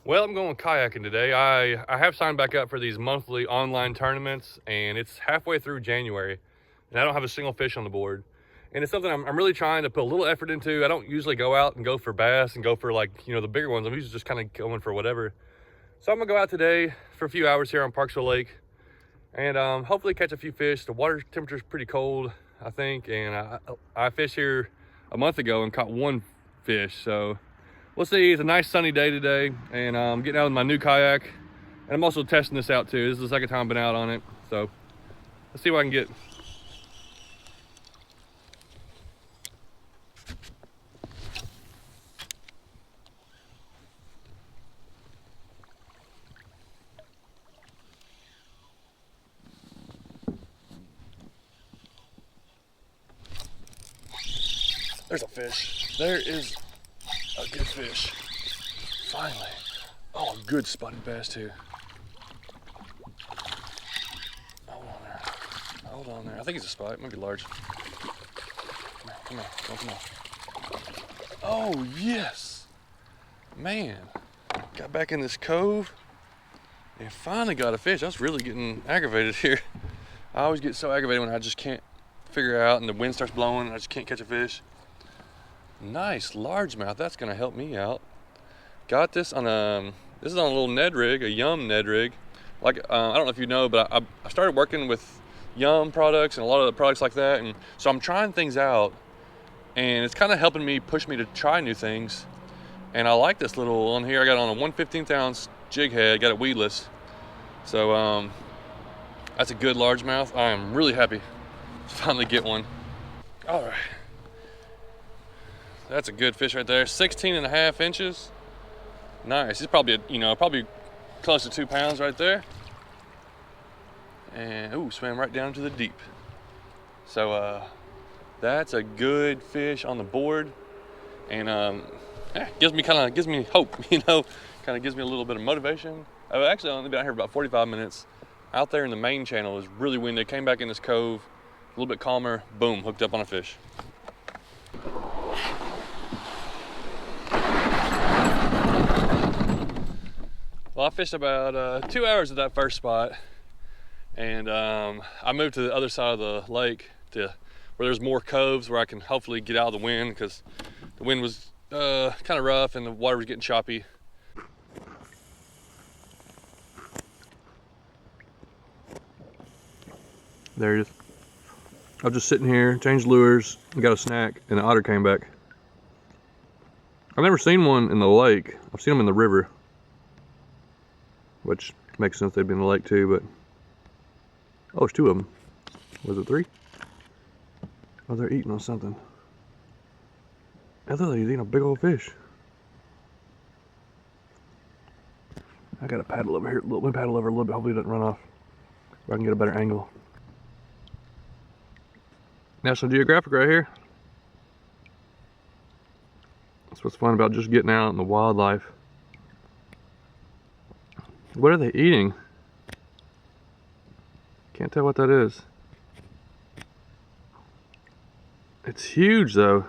Well, I'm going kayaking today. I have signed back up for these monthly online tournaments, and it's halfway through January, and I don't have a single fish on the board. And it's something I'm really trying to put a little effort into. I don't usually go out and go for bass and go for, like, you know, the bigger ones. I'm usually just kind of going for whatever. So I'm gonna go out today for a few hours here on Parksville Lake and hopefully catch a few fish. The water temperature is pretty cold, I think, and I fished here a month ago and caught one fish. So we'll see. It's a nice sunny day today, and I'm getting out with my new kayak, and I'm also testing this out too. This is the second time I've been out on it, so let's see what I can get. There's a fish. There is a good fish. Finally. Oh, a good spotted bass too. Hold on there. Hold on there. I think he's a spot. It might be large. Come on. Come on. Oh, yes. Man. Got back in this cove and finally got a fish. I was really getting aggravated here. I always get so aggravated when I just can't figure out and the wind starts blowing and I just can't catch a fish. Nice largemouth. That's gonna help me out. Got this on this is on a little Ned rig, a Yum Ned rig. Like I don't know if you know, but I started working with Yum products and a lot of the products like that, and so I'm trying things out, and it's kind of helping me push me to try new things. And I like this little on here. I got on a 1/15 ounce jig head, got it weedless. So that's a good largemouth. I am really happy to finally get one. All right. That's a good fish right there. 16.5 inches. Nice. He's probably, probably close to 2 pounds right there. And ooh, swam right down to the deep. So that's a good fish on the board, and gives me hope. Kind of gives me a little bit of motivation. I've actually only been out here about 45 minutes. Out there in the main channel is really windy. Came back in this cove, a little bit calmer. Boom, hooked up on a fish. Well, I fished about 2 hours at that first spot, and I moved to the other side of the lake to where there's more coves where I can hopefully get out of the wind, because the wind was kind of rough and the water was getting choppy. There he is. I was just sitting here, changed lures, got a snack, and the otter came back. I've never seen one in the lake. I've seen them in the river, which makes sense, they'd be in the lake too, but oh, there's 2 of them. Was it 3? Oh, they're eating on something. I thought he was eating a big old fish. I gotta paddle over here. Let me paddle over a little bit. Hopefully it doesn't run off, where I can get a better angle. National Geographic right here. That's what's fun about just getting out in the wildlife. What are they eating? Can't tell what that is. It's huge though.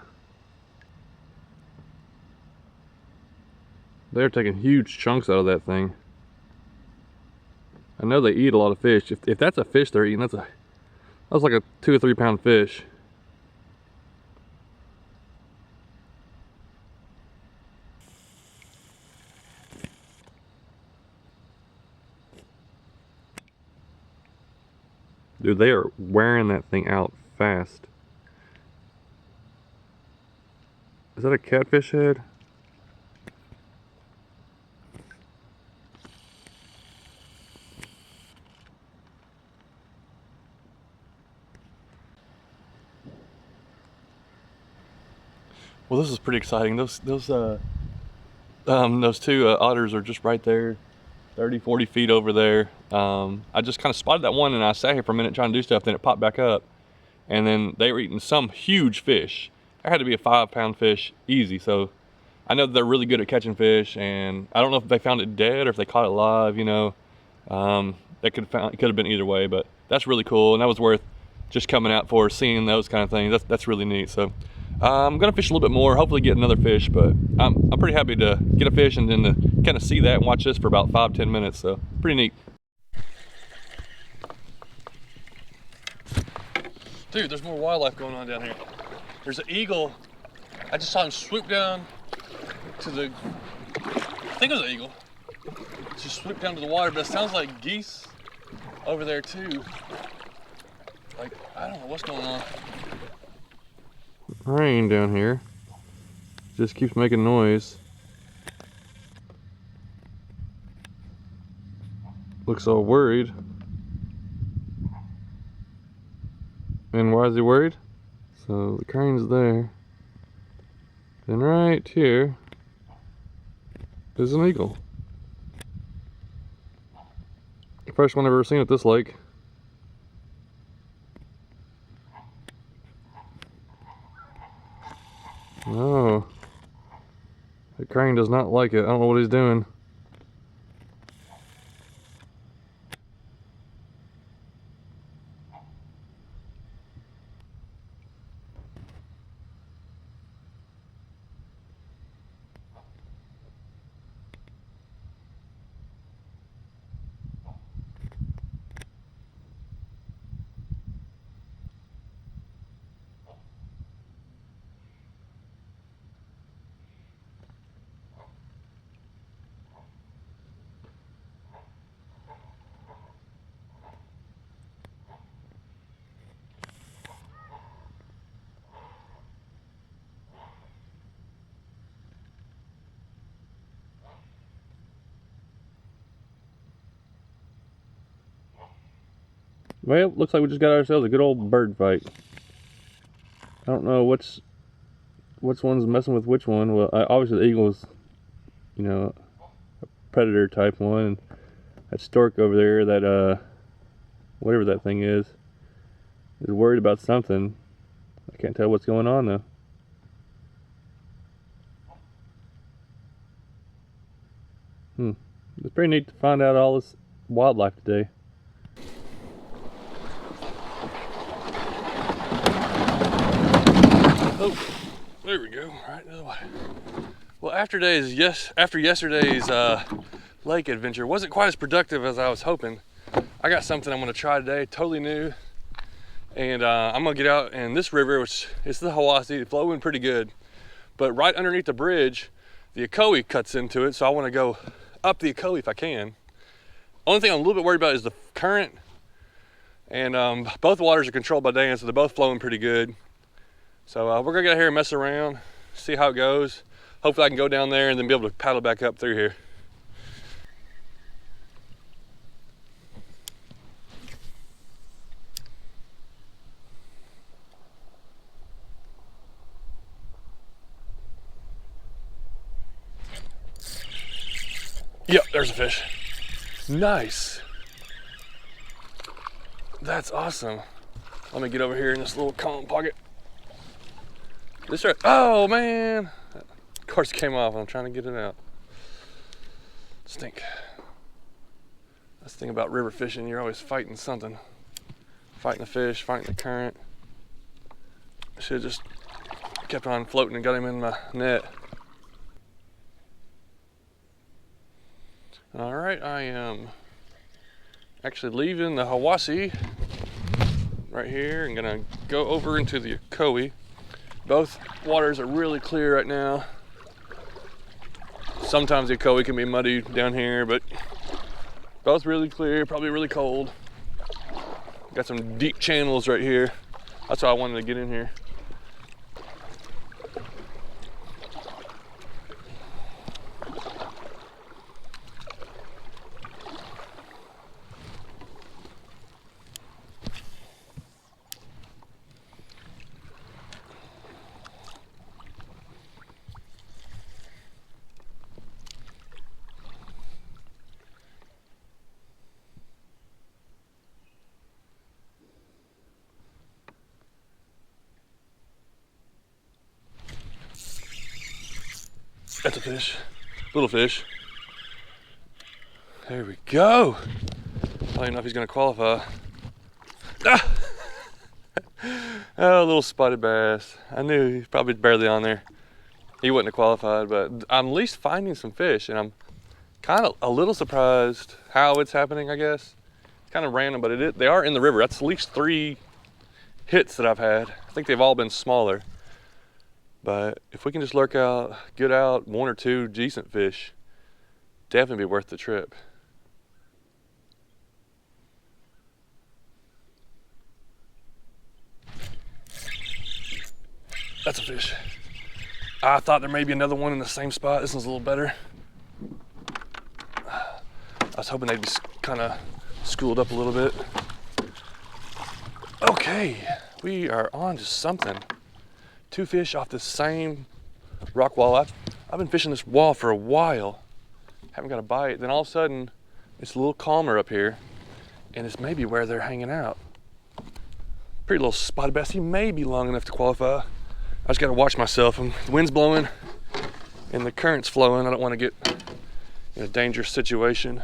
They're taking huge chunks out of that thing. I know they eat a lot of fish. If that's a fish they're eating, that's like a 2 or 3 pound fish. Dude, they are wearing that thing out fast. Is that a catfish head? Well, this is pretty exciting. Those 2 otters are just right there, 30, 40 feet over there. I just kind of spotted that one and I sat here for a minute trying to do stuff, then it popped back up. And then they were eating some huge fish. That had to be a 5 pound fish, easy. So I know that they're really good at catching fish, and I don't know if they found it dead or if they caught it live, That could have been either way, but that's really cool. And that was worth just coming out for, seeing those kind of things. That's really neat. So I'm gonna fish a little bit more, hopefully get another fish, but I'm pretty happy to get a fish and then to kind of see that and watch this for about 5-10 minutes, so pretty neat. Dude, there's more wildlife going on down here. There's an eagle. I just saw him swoop down to the, I think it was an eagle. Just swoop down to the water, but it sounds like geese over there too. Like, I don't know what's going on. Rain down here just keeps making noise. Looks all worried. And why is he worried? So the crane's there. Then right here is an eagle. The first one I've ever seen at this lake. Oh, the crane does not like it. I don't know what he's doing. Well, looks like we just got ourselves a good old bird fight. I don't know which one's messing with which one. Well, obviously the eagle's, you know, a predator type one. That stork over there, that whatever that thing is worried about something. I can't tell what's going on though. It's pretty neat to find out all this wildlife today. Oh, there we go, right the other way. Well, after yesterday's lake adventure wasn't quite as productive as I was hoping. I got something I'm gonna try today, totally new. And I'm gonna get out in this river, which is the Hiwassee, flowing pretty good. But right underneath the bridge, the NIKKO cuts into it, so I wanna go up the NIKKO if I can. Only thing I'm a little bit worried about is the current. And both waters are controlled by Dan, so they're both flowing pretty good. So we're gonna get out here and mess around, see how it goes. Hopefully I can go down there and then be able to paddle back up through here. Yep, there's a fish. Nice. That's awesome. Let me get over here in this little calm pocket. This right, oh man! Of course it came off, I'm trying to get it out. Stink. That's the thing about river fishing, you're always fighting something. Fighting the fish, fighting the current. I should have just kept on floating and got him in my net. All right, I am actually leaving the Hiwassee right here. I'm gonna go over into the NIKKO. Both waters are really clear right now. Sometimes the NIKKO can be muddy down here, but both really clear, probably really cold. Got some deep channels right here. That's why I wanted to get in here. That's a fish, little fish. There we go. I don't even know if he's gonna qualify. Ah! Oh, a little spotted bass. I knew he's probably barely on there. He wouldn't have qualified, but I'm at least finding some fish, and I'm Kind of a little surprised how it's happening, I guess. It's kind of random, but they are in the river. That's at least 3 hits that I've had. I think they've all been smaller. But if we can just get out 1 or 2 decent fish, definitely be worth the trip. That's a fish. I thought there may be another one in the same spot. This one's a little better. I was hoping they'd be kind of schooled up a little bit. Okay, we are on to something. 2 fish off the same rock wall. I've been fishing this wall for a while. Haven't got a bite. Then all of a sudden, it's a little calmer up here, and it's maybe where they're hanging out. Pretty little spotted bass. He may be long enough to qualify. I just gotta watch myself. The wind's blowing and the current's flowing. I don't want to get in a dangerous situation.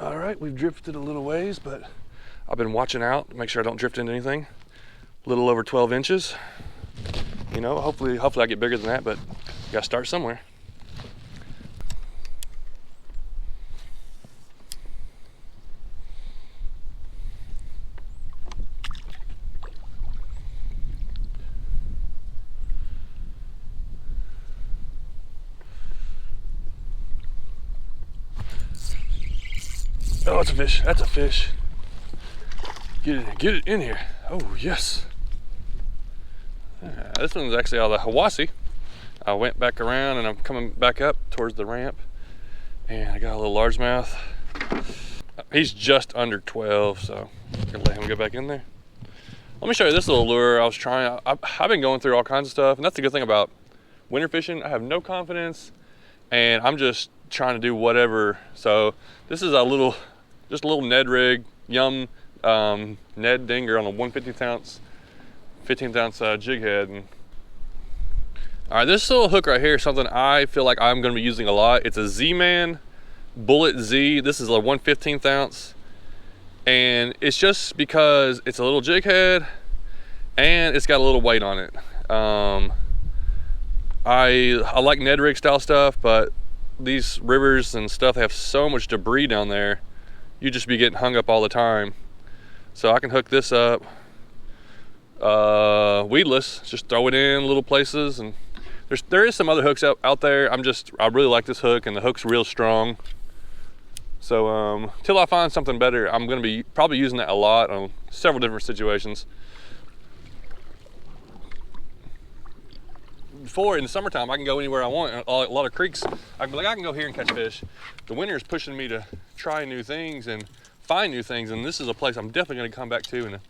All right, we've drifted a little ways, but I've been watching out to make sure I don't drift into anything. A little over 12 inches. You know, hopefully I get bigger than that, but you gotta start somewhere. Oh, it's a fish. That's a fish. Get it in here. Oh, yes. This one's actually out of the Hawassi. I went back around and I'm coming back up towards the ramp, and I got a little largemouth. He's just under 12, so I'm gonna let him go back in there. Let me show you this little lure I was trying. I've been going through all kinds of stuff, and that's the good thing about winter fishing. I have no confidence, and I'm just trying to do whatever. So this is just a little Ned rig, Ned Dinger on a 1/15 ounce jig head. And all right, this little hook right here is something I feel like I'm going to be using a lot. It's a Z-Man Bullet Z. This is a 1/15 ounce, and it's just because it's a little jig head and it's got a little weight on it. I like Ned rig style stuff, but these rivers and stuff, they have so much debris down there. You just be getting hung up all the time. So I can hook this up weedless, just throw it in little places. And there is some other hooks out there. I really like this hook, and the hook's real strong. So till I find something better, I'm gonna be probably using that a lot on several different situations. Before, in the summertime, I can go anywhere I want. A lot of creeks, I can go here and catch fish. The winter is pushing me to try new things and find new things, and this is a place I'm definitely going to come back to, and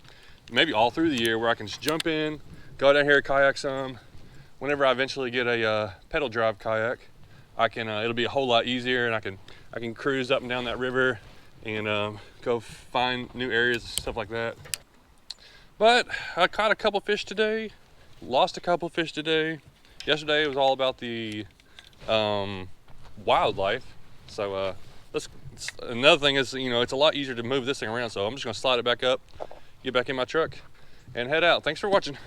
maybe all through the year, where I can just jump in, go down here, kayak some. Whenever I eventually get a pedal drive kayak, I can. It'll be a whole lot easier, and I can cruise up and down that river and go find new areas and stuff like that. But I caught a couple fish today, lost a couple fish today. Yesterday it was all about the wildlife. So another thing is, you know, it's a lot easier to move this thing around. So I'm just gonna slide it back up, get back in my truck, and head out. Thanks for watching.